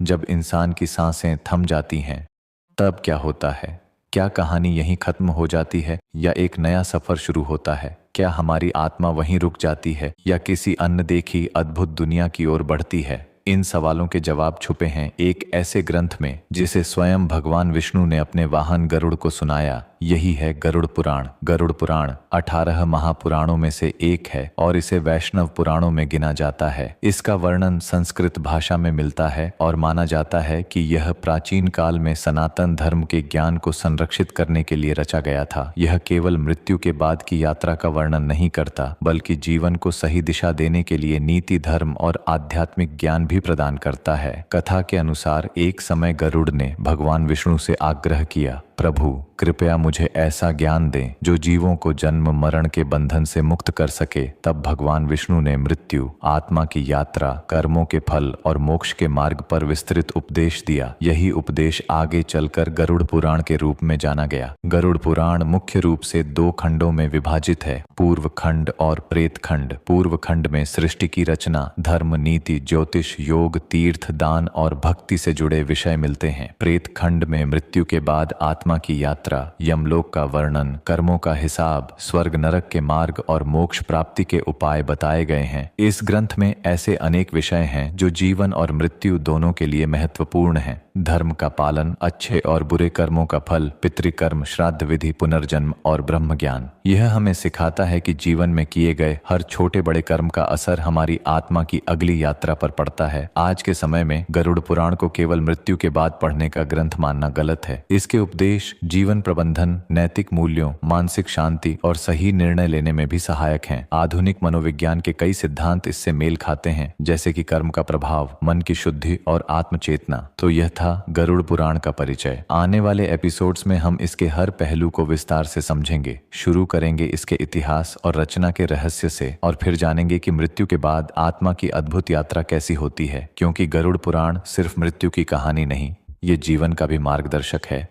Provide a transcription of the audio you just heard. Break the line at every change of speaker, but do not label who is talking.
जब इंसान की सांसें थम जाती हैं तब क्या होता है? क्या कहानी यहीं खत्म हो जाती है या एक नया सफर शुरू होता है? क्या हमारी आत्मा वहीं रुक जाती है या किसी अनदेखी अद्भुत दुनिया की ओर बढ़ती है? इन सवालों के जवाब छुपे हैं एक ऐसे ग्रंथ में जिसे स्वयं भगवान विष्णु ने अपने वाहन गरुड़ को सुनाया। यही है गरुड़ पुराण। गरुड़ पुराण 18 महापुराणों में से एक है और इसे वैष्णव पुराणों में गिना जाता है। इसका वर्णन संस्कृत भाषा में मिलता है और माना जाता है कि यह प्राचीन काल में सनातन धर्म के ज्ञान को संरक्षित करने के लिए रचा गया था। यह केवल मृत्यु के बाद की यात्रा का वर्णन नहीं करता, बल्कि जीवन को सही दिशा देने के लिए नीति, धर्म और आध्यात्मिक ज्ञान भी प्रदान करता है। कथा के अनुसार एक समय गरुड़ ने भगवान विष्णु से आग्रह किया, प्रभु कृपया मुझे ऐसा ज्ञान दें जो जीवों को जन्म मरण के बंधन से मुक्त कर सके। तब भगवान विष्णु ने मृत्यु, आत्मा की यात्रा, कर्मों के फल और मोक्ष के मार्ग पर विस्तृत उपदेश दिया। यही उपदेश आगे चलकर गरुड़ पुराण के रूप में जाना गया। गरुड़ पुराण मुख्य रूप से 2 खंडों में विभाजित है, पूर्व खंड और प्रेत खंड। पूर्व खंड में सृष्टि की रचना, धर्म, नीति, ज्योतिष, योग, तीर्थ, दान और भक्ति से जुड़े विषय मिलते हैं। प्रेत खंड में मृत्यु के बाद आत्मा की यात्रा, यमलोक का वर्णन, कर्मों का हिसाब, स्वर्ग नरक के मार्ग और मोक्ष प्राप्ति के उपाय बताए गए हैं। इस ग्रंथ में ऐसे अनेक विषय हैं जो जीवन और मृत्यु दोनों के लिए महत्वपूर्ण हैं। धर्म का पालन, अच्छे और बुरे कर्मों का फल, पितृकर्म, श्राद्ध विधि, पुनर्जन्म और ब्रह्म ज्ञान। यह हमें सिखाता है कि जीवन में किए गए हर छोटे बड़े कर्म का असर हमारी आत्मा की अगली यात्रा पर पड़ता है। आज के समय में गरुड़ पुराण को केवल मृत्यु के बाद पढ़ने का ग्रंथ मानना गलत है। इसके उपदेश जीवन प्रबंधन, नैतिक मूल्यों, मानसिक शांति और सही निर्णय लेने में भी सहायक हैं। आधुनिक मनोविज्ञान के कई सिद्धांत इससे मेल खाते हैं, जैसे कि कर्म का प्रभाव, मन की शुद्धि और आत्मचेतना। तो यह था गरुड़ पुराण का परिचय। आने वाले एपिसोड्स में हम इसके हर पहलू को विस्तार से समझेंगे। शुरू करेंगे इसके इतिहास और रचना के रहस्य से और फिर जानेंगे कि मृत्यु के बाद आत्मा की अद्भुत यात्रा कैसी होती है, क्योंकि गरुड़ पुराण सिर्फ मृत्यु की कहानी नहीं, ये जीवन का भी मार्गदर्शक है।